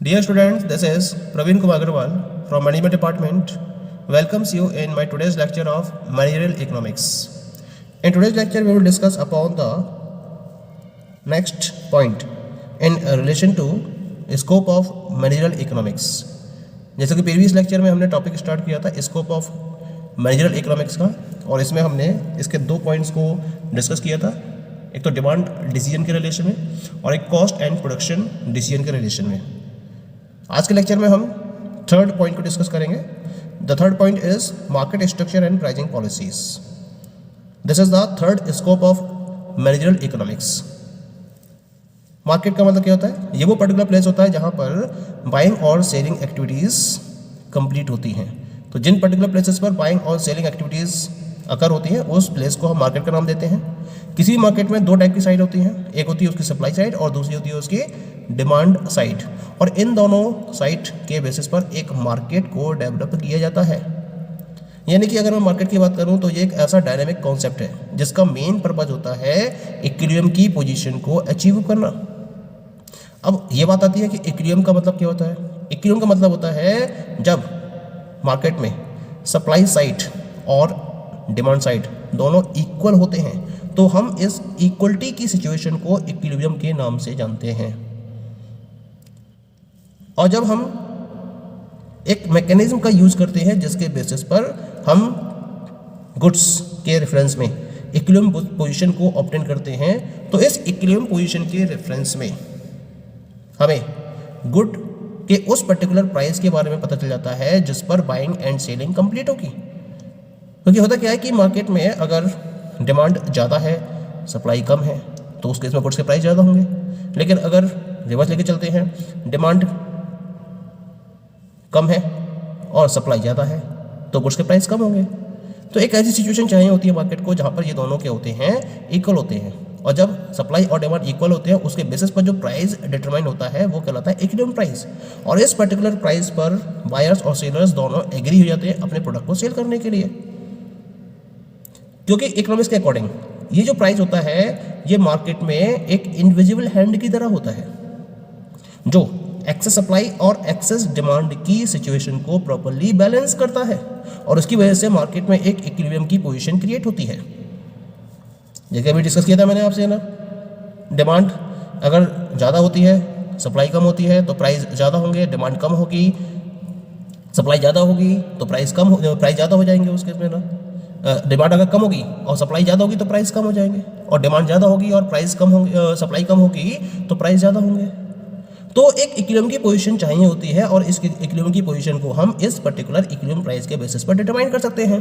Dear students, this is Praveen Kumar Agarwal from Management Department. Welcomes you in my today's lecture of Managerial Economics. In today's lecture, we will discuss upon the next point in relation to scope of Managerial Economics. जैसे कि previous lecture में हमने topic start किया था scope of managerial economics का, और इसमें हमने इसके दो पॉइंट्स को डिस्कस किया था, एक तो डिमांड डिसीजन के रिलेशन में और एक कॉस्ट एंड प्रोडक्शन डिसीजन के रिलेशन में। आज के लेक्चर में हम थर्ड पॉइंट को डिस्कस करेंगे। The third point is market structure and pricing policies. This is the third scope of managerial economics. Market का मतलब क्या होता है? ये वो पर्टिकुलर प्लेस होता है जहाँ पर बाइंग और सेलिंग एक्टिविटीज़ कंप्लीट होती हैं। तो जिन पर्टिकुलर प्लेसेस पर बाइंग और सेलिंग एक्टिविटीज़ अकर होती हैं उस प्लेस को हम मार्केट का नाम देते हैं। किसी भी मार्केट में दो टाइप की साइड होती हैं, एक होती है उसकी सप्लाई साइड और दूसरी होती है उसकी डिमांड साइड, और इन दोनों साइड के बेसिस पर एक मार्केट को डेवलप किया जाता है। यानी कि अगर मैं मार्केट की बात करूं तो ये एक ऐसा डायनामिक कॉन्सेप्ट है जिसका मेन पर्पज होता है इक्विलिब्रियम की पोजीशन को अचीव करना। अब ये बात आती है कि इक्विलिब्रियम का मतलब क्या होता है? इक्विलिब्रियम का मतलब होता है जब मार्केट में सप्लाई साइड और डिमांड साइड दोनों इक्वल होते हैं तो हम इस इक्वलिटी की सिचुएशन को इक्विलिब्रियम के नाम से जानते हैं। और जब हम एक मैकेनिज्म का यूज करते हैं जिसके बेसिस पर हम गुड्स के रेफरेंस में इक्विलिब्रियम पोजीशन को ऑब्टेन करते हैं, तो इस इक्विलिब्रियम पोजीशन के रेफरेंस में हमें गुड के उस पर्टिकुलर प्राइस के बारे में पता चल जाता है जिस पर बाइंग एंड सेलिंग कंप्लीट होगी। क्योंकि होता क्या है कि मार्केट में अगर डिमांड ज़्यादा है, सप्लाई कम है, तो उस केस में गुड्स के प्राइस ज़्यादा होंगे। लेकिन अगर रिवर्स लेके चलते हैं, डिमांड कम है और सप्लाई ज़्यादा है, तो गुड्स के प्राइस कम होंगे। तो एक ऐसी सिचुएशन चाहिए होती है मार्केट को जहाँ पर ये दोनों क्या होते हैं, इक्वल होते हैं। और जब सप्लाई और डिमांड इक्वल होते हैं उसके बेसिस पर जो प्राइस डिटरमाइन होता है वो कहलाता है इक्विलिब्रियम प्राइस। और इस पर्टिकुलर प्राइस पर बायर्स और सेलर्स दोनों एग्री हो जाते हैं अपने प्रोडक्ट को सेल करने के लिए। क्योंकि इकोनॉमिक्स के अकॉर्डिंग ये जो प्राइस होता है ये मार्केट में एक इनविजिबल हैंड की तरह होता है जो एक्सेस सप्लाई और एक्सेस डिमांड की सिचुएशन को प्रॉपर्ली बैलेंस करता है, और उसकी वजह से मार्केट में एक इक्विलिब्रियम की पोजीशन क्रिएट होती है। जैसे अभी डिस्कस किया था मैंने आपसे ना, डिमांड अगर ज़्यादा होती है, सप्लाई कम होती है तो प्राइस ज़्यादा होंगे, डिमांड कम होगी, सप्लाई ज़्यादा होगी तो प्राइस ज़्यादा हो जाएंगे उस केस में ना। डिमांड अगर कम होगी और सप्लाई ज़्यादा होगी तो प्राइस कम हो जाएंगे, और डिमांड ज़्यादा होगी और प्राइस कम होंगे, सप्लाई कम होगी तो प्राइस ज़्यादा होंगे। तो एक इक्विलिब्रियम की पोजीशन चाहिए होती है, और इस इक्विलिब्रियम की पोजीशन को हम इस पर्टिकुलर इक्विलिब्रियम प्राइस के बेसिस पर डिटरमाइन कर सकते हैं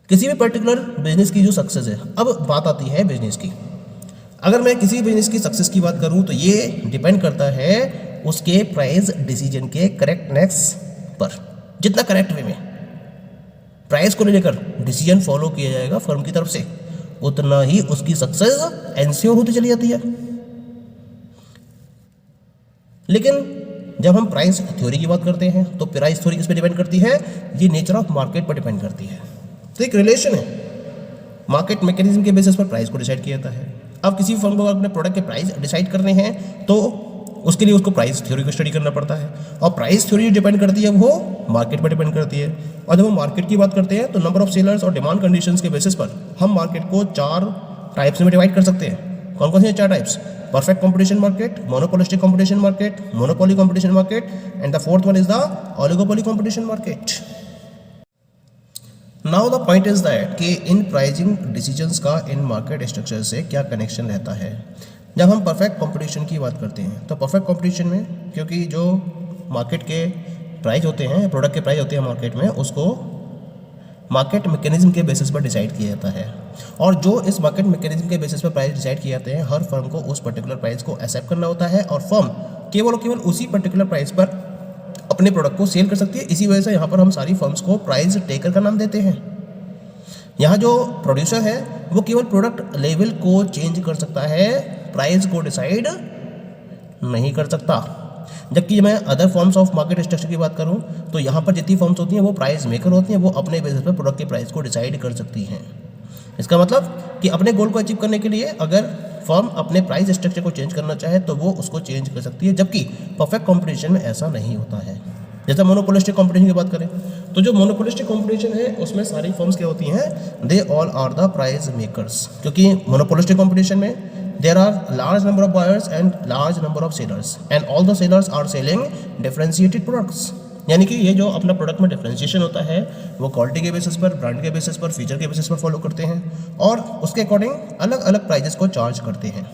किसी भी पर्टिकुलर बिजनेस की जो सक्सेस है। अब बात आती है बिजनेस की। अगर मैं किसी बिजनेस की सक्सेस की बात करूं तो ये डिपेंड करता है उसके प्राइस डिसीजन के करेक्टनेस पर। जितना करेक्ट वे में प्राइस को लेकर डिसीजन फॉलो किया जाएगा फर्म की तरफ से, उतना ही उसकी सक्सेस एंश्योर होती चली जाती है। लेकिन जब हम प्राइस थ्योरी की बात करते हैं तो प्राइस थ्योरी किस पे डिपेंड करती है? ये नेचर ऑफ मार्केट पर डिपेंड करती है। तो एक रिलेशन है, मार्केट मैकेनिज्म के बेसिस पर प्राइस को डिसाइड किया जाता है। अब किसी फर्म को अपने प्रोडक्ट के प्राइस डिसाइड करने हैं तो उसके लिए उसको प्राइस थ्योरी को स्टडी करना पड़ता है, और प्राइस थ्योरी डिपेंड करती है वो मार्केट पर डिपेंड करती है। और जब हम मार्केट की बात करते हैं तो नंबर ऑफ सेलर्स और डिमांड कंडीशंस के बेसिस पर हम मार्केट को 4 टाइप्स में डिवाइड कर सकते हैं। कौन कौन से 4 types? Perfect competition market, monopolistic competition market, monopoly competition market, and the fourth one is the oligopoly competition market. Now the point is that कि इन प्राइसिंग डिसीजंस का इन मार्केट स्ट्रक्चर से क्या कनेक्शन रहता है। जब हम परफेक्ट कंपटीशन की बात करते हैं तो परफेक्ट कंपटीशन में क्योंकि जो मार्केट के प्राइस होते हैं, प्रोडक्ट के प्राइस होते हैं मार्केट में, उसको मार्केट मैकेनिज्म के बेसिस पर डिसाइड किया जाता है। और जो इस मार्केट मैकेनिज्म के बेसिस पर प्राइस डिसाइड किए जाते हैं, हर फर्म को उस पर्टिकुलर प्राइस को एक्सेप्ट करना होता है, और फर्म केवल और केवल उसी पर्टिकुलर प्राइस पर अपने प्रोडक्ट को सेल कर सकती है। इसी वजह से यहाँ पर हम सारी फर्म्स को प्राइस टेकर का नाम देते हैं। यहाँ जो प्रोड्यूसर है वो केवल प्रोडक्ट लेवल को चेंज कर सकता है, प्राइस को डिसाइड नहीं कर सकता। जबकि मैं other forms of market structure की बात करूँ तो यहाँ पर जितनी फर्म्स होती हैं वो प्राइस मेकर होती हैं, वो अपने बेसिस पर प्रोडक्ट के प्राइस को डिसाइड कर सकती हैं। इसका मतलब कि अपने गोल को अचीव करने के लिए अगर फर्म अपने प्राइस स्ट्रक्चर को चेंज करना चाहे तो वो उसको चेंज कर सकती है, जबकि परफेक्ट कंपटीशन में ऐसा नहीं होता है। जैसे मोनोपोलिस्टिक कंपटीशन की बात करें तो जो मोनोपोलिस्टिक कंपटीशन है उसमें सारी फर्म्स क्या होती हैं, they all are the price makers, क्योंकि मोनोपोलिस्टिक कंपटीशन में there are large number of buyers and large number of sellers and all the sellers are selling differentiated products। यानी कि ये जो अपना प्रोडक्ट में डिफरेंशिएशन होता है वो क्वालिटी के बेसिस पर, ब्रांड के बेसिस पर, फीचर के बेसिस पर फॉलो करते हैं और उसके अकॉर्डिंग अलग अलग प्राइजेस को चार्ज करते हैं।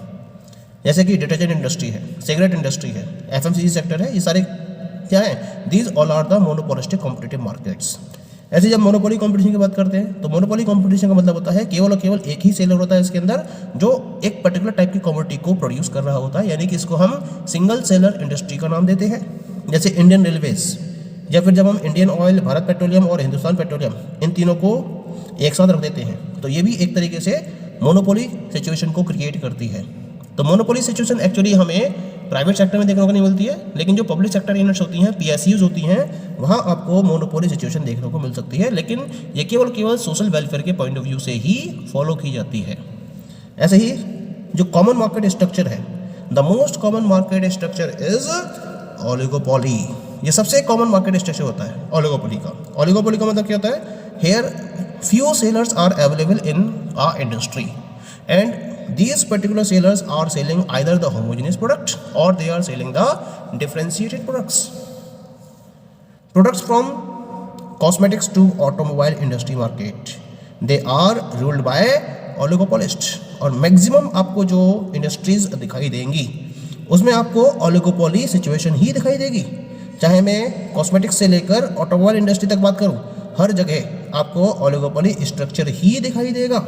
जैसे कि डिटर्जेंट इंडस्ट्री है, सिगरेट इंडस्ट्री है, एफएमसीजी सेक्टर है, ये सारे क्या है, these all are the monopolistic competitive markets. ऐसे जब मोनोपोली कंपटीशन की बात करते हैं तो मोनोपोली कंपटीशन का मतलब होता है केवल और केवल एक ही सेलर होता है इसके अंदर जो एक पर्टिकुलर टाइप की कमोडिटी को प्रोड्यूस कर रहा होता है, यानी कि इसको हम सिंगल सेलर इंडस्ट्री का नाम देते हैं। जैसे इंडियन रेलवेज या फिर जब हम इंडियन ऑयल, भारत पेट्रोलियम और हिंदुस्तान पेट्रोलियम इन तीनों को एक साथ रख देते हैं तो ये भी एक तरीके से मोनोपोली सिचुएशन को क्रिएट करती है। तो मोनोपोली सिचुएशन एक्चुअली हमें प्राइवेट सेक्टर में देखने को नहीं मिलती है, लेकिन जो पब्लिक सेक्टर यूनिट्स होती हैं, पीएसयूज होती हैं, वहाँ आपको मोनोपोली सिचुएशन देखने को मिल सकती है, लेकिन ये केवल सोशल वेलफेयर के पॉइंट ऑफ व्यू से ही फॉलो की जाती है। ऐसे ही जो कॉमन मार्केट स्ट्रक्चर है, the most common market structure is oligopoly. ये सबसे कॉमन मार्केट स्ट्रक्चर होता है ओलिगोपोली का। ओलिगोपोली का मतलब क्या होता है, here few sellers are available in a industry and these particular sellers are selling either the homogeneous product or they are selling the differentiated products from cosmetics to automobile industry market, they are ruled by oligopolists। और maximum आपको जो industries दिखाई देंगी उसमें आपको oligopoly situation ही दिखाई देगी। चाहे मैं कॉस्मेटिक्स से लेकर ऑटोमोबाइल इंडस्ट्री तक बात करूं, हर जगह आपको ओलिगोपोली स्ट्रक्चर ही दिखाई देगा।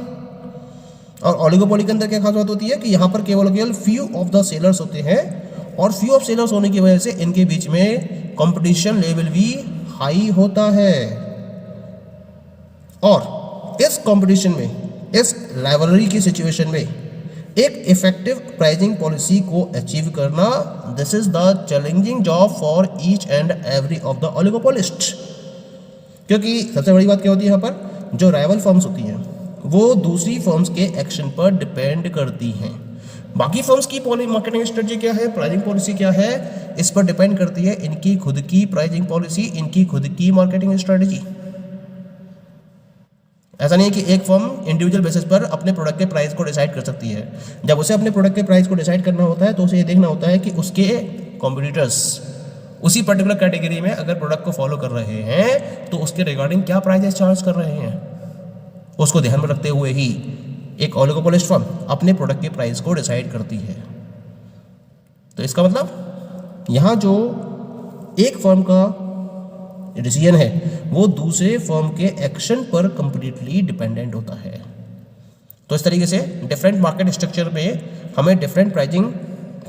और ओलिगोपोली के अंदर क्या खास बात होती है कि यहाँ पर केवल फ्यू ऑफ द सेलर्स होते हैं और फ्यू ऑफ सेलर्स होने की वजह से इनके बीच में कंपटीशन लेवल भी हाई होता है। और इस कंपटीशन में, इस राइवलरी की सिचुएशन में एक इफेक्टिव प्राइसिंग पॉलिसी को अचीव करना, this is the challenging job for each and every of the oligopolist. क्योंकि सबसे बड़ी बात क्या होती है, यहाँ पर जो राइवल फर्म्स होती हैं वो दूसरी फर्म्स के एक्शन पर डिपेंड करती हैं। बाकी फर्म्स की मार्केटिंग स्ट्रेटजी क्या है, प्राइसिंग पॉलिसी क्या है, इस पर डिपेंड करती है इनकी खुद की प्राइसिंग पॉलिसी, इनकी खुद की मार्केटिंग स्ट्रेटजी। ऐसा नहीं है कि एक फर्म इंडिविजुअल बेसिस पर अपने प्रोडक्ट के प्राइस को डिसाइड कर सकती है। जब उसे अपने प्रोडक्ट के प्राइस को डिसाइड करना होता है तो उसे ये देखना होता है कि उसके कॉम्पिटिटर्स उसी पर्टिकुलर कैटेगरी में अगर प्रोडक्ट को फॉलो कर रहे हैं तो उसके रिगार्डिंग क्या प्राइजेस चार्ज कर रहे हैं, उसको ध्यान में रखते हुए ही एक ओलिगोपोलिस्ट फर्म अपने प्रोडक्ट के प्राइस को डिसाइड करती है। तो इसका मतलब यहाँ जो एक फर्म का डिसीजन है वो दूसरे फर्म के एक्शन पर कंप्लीटली डिपेंडेंट होता है। तो इस तरीके से डिफरेंट मार्केट स्ट्रक्चर में हमें डिफरेंट प्राइसिंग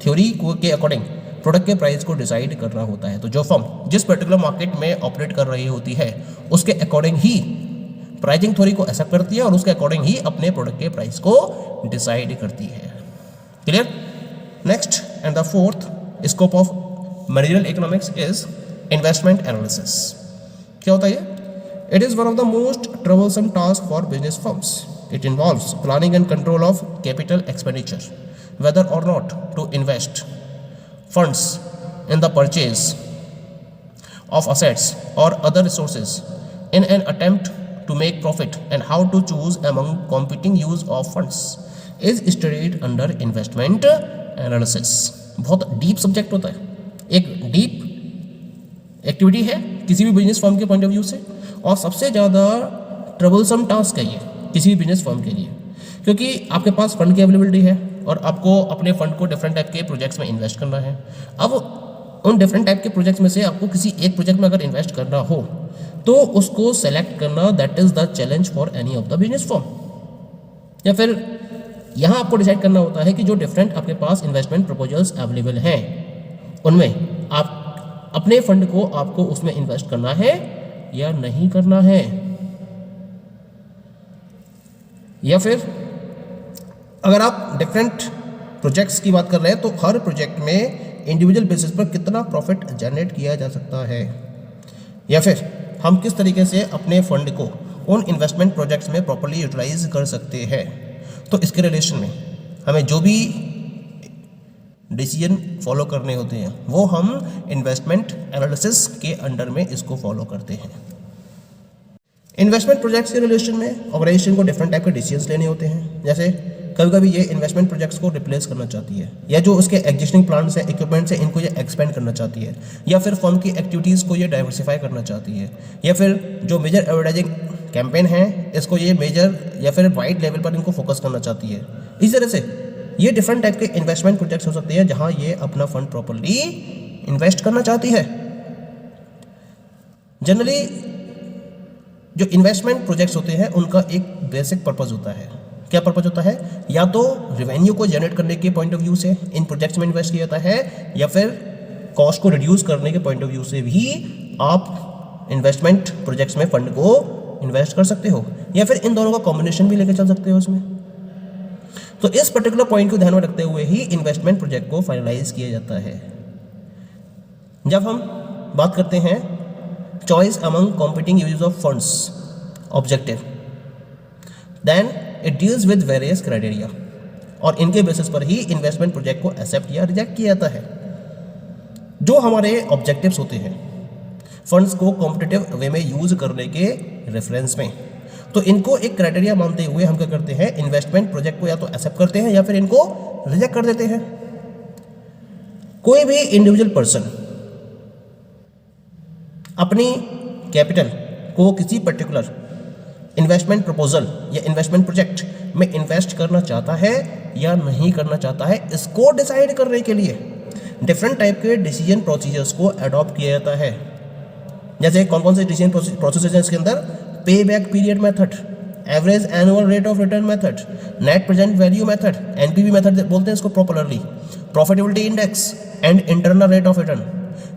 थ्योरी के अकॉर्डिंग प्रोडक्ट के प्राइस को डिसाइड करना होता है। तो जो फर्म जिस पर्टिकुलर मार्केट में ऑपरेट कर रही होती है उसके अकॉर्डिंग ही प्राइसिंग थ्योरी को एक्सेप्ट करती है और उसके अकॉर्डिंग ही अपने प्रोडक्ट के प्राइस को डिसाइड करती है। Clear? Next and the fourth scope of managerial economics is investment analysis. क्या होता है? It is one of the most troublesome task for business firms. It involves planning and control of capital expenditure, whether or not to invest funds in the purchase of assets or other resources in an attempt to make profit, and how to choose among competing use of funds is studied under investment analysis। बहुत deep subject होता है, एक deep activity है किसी भी business firm के point of view से, और सबसे ज़्यादा ट्रबलसम टास्क है ये किसी भी बिजनेस फर्म के लिए, क्योंकि आपके पास फंड की अवेलेबिलिटी है और आपको अपने फंड को डिफरेंट टाइप के प्रोजेक्ट्स में इन्वेस्ट करना है। अब उन डिफरेंट टाइप के प्रोजेक्ट्स में से आपको किसी एक प्रोजेक्ट में अगर इन्वेस्ट करना हो तो उसको सेलेक्ट करना, that is the challenge for any of the business firm. या फिर यहाँ आपको डिसाइड करना होता है कि जो डिफरेंट आपके पास इन्वेस्टमेंट प्रपोजल्स अवेलेबल हैं उनमें आप अपने फंड को आपको उसमें इन्वेस्ट करना है या नहीं करना है। या फिर अगर आप डिफरेंट प्रोजेक्ट्स की बात कर रहे हैं तो हर प्रोजेक्ट में इंडिविजुअल बेसिस पर कितना प्रॉफिट जनरेट किया जा सकता है, या फिर हम किस तरीके से अपने फंड को उन इन्वेस्टमेंट प्रोजेक्ट्स में प्रॉपर्ली यूटिलाइज कर सकते हैं। तो इसके रिलेशन में हमें जो भी डिसीजन फॉलो करने होते हैं वो हम इन्वेस्टमेंट एनालिसिस के अंडर में इसको फॉलो करते हैं। इन्वेस्टमेंट प्रोजेक्ट्स के रिलेशन में ऑर्गेनाइजेशन को डिफरेंट टाइप के डिसीजंस लेने होते हैं। जैसे कभी कभी ये इन्वेस्टमेंट प्रोजेक्ट्स को रिप्लेस करना चाहती है, या जो उसके एग्जिस्टिंग प्लांट्स हैं, इक्विपमेंट्स हैं, इनको ये एक्सपेंड करना चाहती है, या फिर फर्म की एक्टिविटीज़ को ये डाइवर्सिफाई करना चाहती है, या फिर जो मेजर एडवर्टाइजिंग कैंपेन है इसको ये मेजर या फिर वाइड लेवल पर इनको फोकस करना चाहती है। इस तरह से ये डिफरेंट टाइप के इन्वेस्टमेंट प्रोजेक्ट्स हो सकते हैं जहाँ ये अपना फंड प्रॉपरली इन्वेस्ट करना चाहती है। जनरली जो इन्वेस्टमेंट प्रोजेक्ट्स होते हैं उनका एक बेसिक पर्पस होता है। क्या पर्पस होता है? या तो रेवेन्यू को जनरेट करने के पॉइंट ऑफ व्यू से इन प्रोजेक्ट्स में इन्वेस्ट किया जाता है, या फिर कॉस्ट को रिड्यूस करने के पॉइंट ऑफ व्यू से भी आप इन्वेस्टमेंट प्रोजेक्ट्स में फंड को इन्वेस्ट कर सकते हो, या फिर इन दोनों का कॉम्बिनेशन भी लेके चल सकते हो उसमें। तो इस पर्टिकुलर पॉइंट को ध्यान में रखते हुए ही इन्वेस्टमेंट प्रोजेक्ट को फाइनलाइज किया जाता है। जब हम बात करते हैं choice among competing uses of funds objective, then it deals with various criteria, और इनके बेसिस पर ही इन्वेस्टमेंट प्रोजेक्ट को एक्सेप्ट या रिजेक्ट किया जाता है। जो हमारे ऑब्जेक्टिव्स होते हैं फंड्स को कॉम्पिटिटिव वे में यूज करने के रेफरेंस में, तो इनको एक क्राइटेरिया मानते हुए हम क्या करते हैं, इन्वेस्टमेंट प्रोजेक्ट को या तो एक्सेप्ट करते हैं या फिर इनको रिजेक्ट कर देते हैं। कोई भी इंडिविजुअल पर्सन अपनी कैपिटल को किसी पर्टिकुलर इन्वेस्टमेंट प्रपोजल या इन्वेस्टमेंट प्रोजेक्ट में इन्वेस्ट करना चाहता है या नहीं करना चाहता है, इसको डिसाइड करने के लिए डिफरेंट टाइप के डिसीजन प्रोसीजर्स को अडॉप्ट किया जाता है। जैसे कौन कौन से डिसीजन प्रोसेस हैं इसके अंदर? पे back period method, average annual rate of return method, net present value method, NPV method बोलते हैं इसको properly, profitability index and internal rate of return.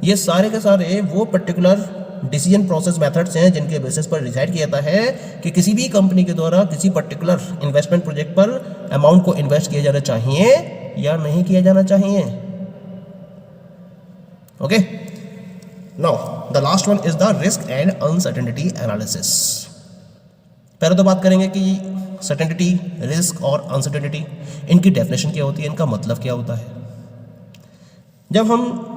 ये सारे के सारे वो पर्टिकुलर डिसीजन प्रोसेस मेथड्स हैं जिनके बेसिस पर डिसाइड किया जाता है कि किसी भी कंपनी के द्वारा किसी पर्टिकुलर इन्वेस्टमेंट प्रोजेक्ट पर अमाउंट को इन्वेस्ट किया जाना चाहिए या नहीं किया जाना चाहिए। Okay, now the last one is the risk and uncertainty analysis. पहले तो बात करेंगे कि सर्टेनिटी, रिस्क और अनसर्टेनिटी, इनकी डेफिनेशन क्या होती है, इनका मतलब क्या होता है। जब हम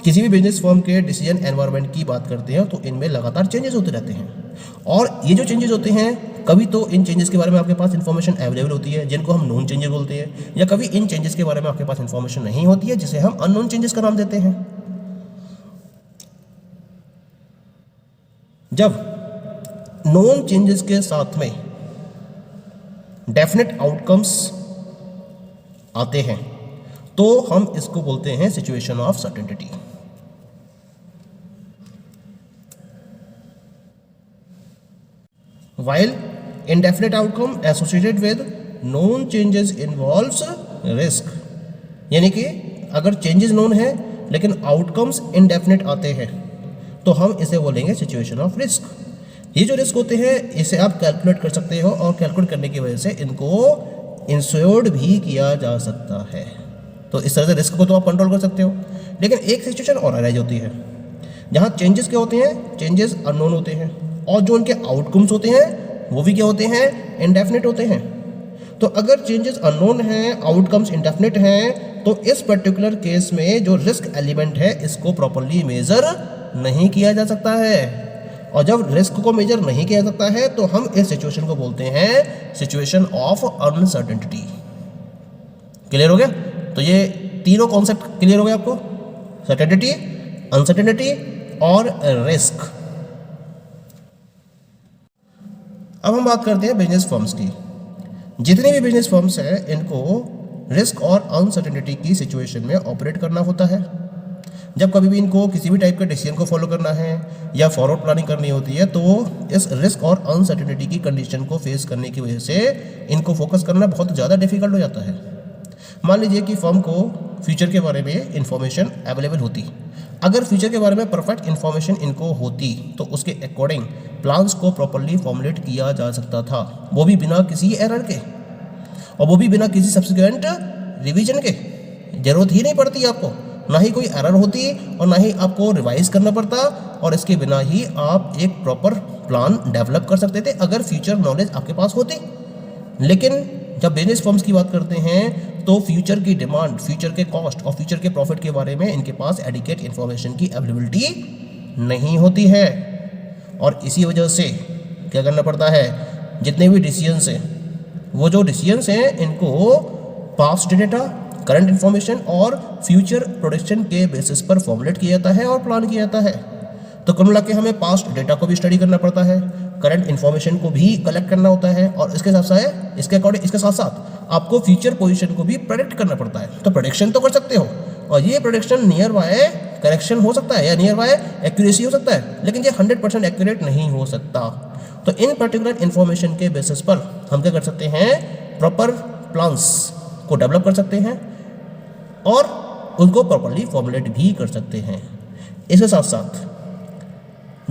किसी भी बिजनेस फर्म के डिसीजन एनवायरनमेंट की बात करते हैं तो इनमें लगातार चेंजेस होते रहते हैं, और ये जो चेंजेस होते हैं कभी तो इन चेंजेस के बारे में आपके पास इन्फॉर्मेशन अवेलेबल होती है जिनको हम नोन चेंजेस बोलते हैं, या कभी इन चेंजेस के बारे में आपके पास इन्फॉर्मेशन नहीं होती है जिसे हम अननोन चेंजेस का नाम देते हैं। जब नोन चेंजेस के साथ में डेफिनेट आउटकम्स आते हैं तो हम इसको बोलते हैं situation of certainty. While indefinite outcome associated with known changes involves risk, यानी कि अगर चेंजेस नोन है लेकिन आउटकम्स इनडेफिनेट आते हैं तो हम इसे बोलेंगे सिचुएशन ऑफ रिस्क। ये जो रिस्क होते हैं इसे आप कैलकुलेट कर सकते हो, और कैलकुलेट करने की वजह से इनको इंश्योर्ड भी किया जा सकता है। तो इस तरह से रिस्क को तो आप कंट्रोल कर सकते हो। लेकिन एक सिचुएशन और अराइज होती है जहाँ चेंजेस क्या होते हैं, चेंजेस अननोन होते हैं, और जो उनके आउटकम्स होते हैं वो भी क्या होते हैं, इनडेफिनेट होते हैं। तो अगर चेंजेस अननोन हैं, आउटकम्स इनडेफिनेट हैं, तो इस पर्टिकुलर केस में जो रिस्क एलिमेंट है इसको प्रॉपर्ली मेजर नहीं किया जा सकता है, और जब रिस्क को मेजर नहीं किया जाता है तो हम इस सिचुएशन को बोलते हैं सिचुएशन ऑफ अनसर्टेनिटी। क्लियर हो गया? तो ये तीनों कॉन्सेप्ट क्लियर हो गए आपको, सर्टेनिटी, अनसर्टेनिटी और रिस्क। अब हम बात करते हैं बिजनेस फर्म्स की। जितने भी बिजनेस फर्म्स हैं इनको रिस्क और अनसर्टेनिटी की सिचुएशन में ऑपरेट करना होता है। जब कभी भी इनको किसी भी टाइप के डिसीजन को फॉलो करना है या फॉरवर्ड प्लानिंग करनी होती है तो इस रिस्क और अनसर्टेनिटी की कंडीशन को फेस करने की वजह से इनको फोकस करना बहुत ज़्यादा डिफिकल्ट हो जाता है। मान लीजिए कि फर्म को फ्यूचर के बारे में इंफॉर्मेशन अवेलेबल होती, अगर फ्यूचर के बारे में परफेक्ट इन्फॉर्मेशन इनको होती तो उसके अकॉर्डिंग प्लान्स को प्रॉपर्ली फॉर्मुलेट किया जा सकता था, वो भी बिना किसी एरर के, और वो भी बिना किसी सब्सिक्वेंट रिवीजन के। जरूरत ही नहीं पड़ती आपको, ना ही कोई एरर होती और ना ही आपको रिवाइज करना पड़ता, और इसके बिना ही आप एक प्रॉपर प्लान डेवलप कर सकते थे अगर फ्यूचर नॉलेज आपके पास होती। लेकिन जब बिजनेस फर्म्स की बात करते हैं तो फ्यूचर की डिमांड, फ्यूचर के कॉस्ट और फ्यूचर के प्रॉफिट के बारे में इनके पास एडिक्वेट इन्फॉर्मेशन की अवेलेबिलिटी नहीं होती है, और इसी वजह से क्या करना पड़ता है, जितने भी डिसीजंस हैं, वो जो डिसीजंस हैं इनको पास्ट डेटा, करंट इन्फॉर्मेशन और फ्यूचर प्रोडिक्शन के बेसिस पर फॉर्मुलेट किया जाता है और प्लान किया जाता है। तो कुल मिला के हमें पास्ट डेटा को भी स्टडी करना पड़ता है, करंट इन्फॉर्मेशन को भी कलेक्ट करना होता है, और इसके साथ साथ आपको फ्यूचर पोजीशन को भी प्रेडिक्ट करना पड़ता है। तो प्रेडिक्शन तो कर सकते हो, और ये प्रेडिक्शन नियर बाय करेक्शन हो सकता है या नियर बाय एक्यूरेसी हो सकता है, लेकिन ये 100% एक्यूरेट नहीं हो सकता। तो इन पर्टिकुलर इन्फॉर्मेशन के बेसिस पर हम क्या कर सकते हैं, प्रॉपर प्लान्स को डेवलप कर सकते हैं और उनको प्रॉपर्ली फॉर्मुलेट भी कर सकते हैं। इसके साथ साथ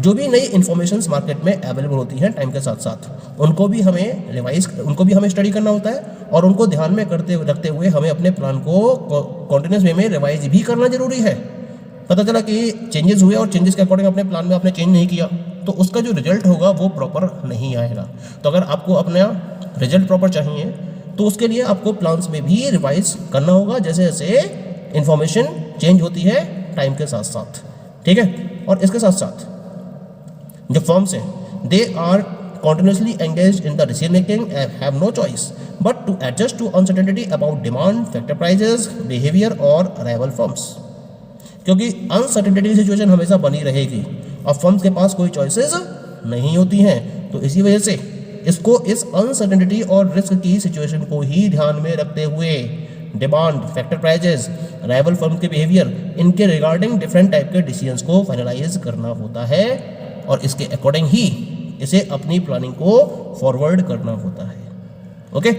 जो भी नई इन्फॉर्मेशंस मार्केट में अवेलेबल होती हैं टाइम के साथ साथ उनको भी हमें स्टडी करना होता है, और उनको ध्यान में रखते हुए हमें अपने प्लान को कॉन्टिन्यूस वे में रिवाइज भी करना जरूरी है। पता चला कि चेंजेस हुए और चेंजेस के अकॉर्डिंग अपने प्लान में आपने चेंज नहीं किया, तो उसका जो रिजल्ट होगा वो प्रॉपर नहीं आएगा। तो अगर आपको अपना रिजल्ट प्रॉपर चाहिए तो उसके लिए आपको प्लान्स में भी रिवाइज करना होगा, जैसे जैसे इन्फॉर्मेशन चेंज होती है टाइम के साथ साथ, ठीक है। और इसके साथ साथ जो फर्म्स हैं they are continuously engaged in the decision making and have no choice but to adjust to uncertainty about demand, factor prices, behavior और arrival firms, क्योंकि अनसर्टेनिटी सिचुएशन हमेशा बनी रहेगी और फर्म्स के पास कोई चॉइसेस नहीं होती हैं। तो इसी वजह से इस अनसर्टेनिटी और रिस्क की सिचुएशन को ही ध्यान में रखते हुए demand, factor prices, rival firm के बिहेवियर, इनके रिगार्डिंग डिफरेंट टाइप के डिसीजंस को फाइनलाइज करना होता है, और इसके अकॉर्डिंग ही इसे अपनी प्लानिंग को फॉरवर्ड करना होता है। Okay,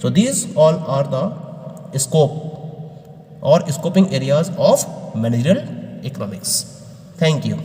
so these all are the scope और scoping areas of managerial economics. Thank you.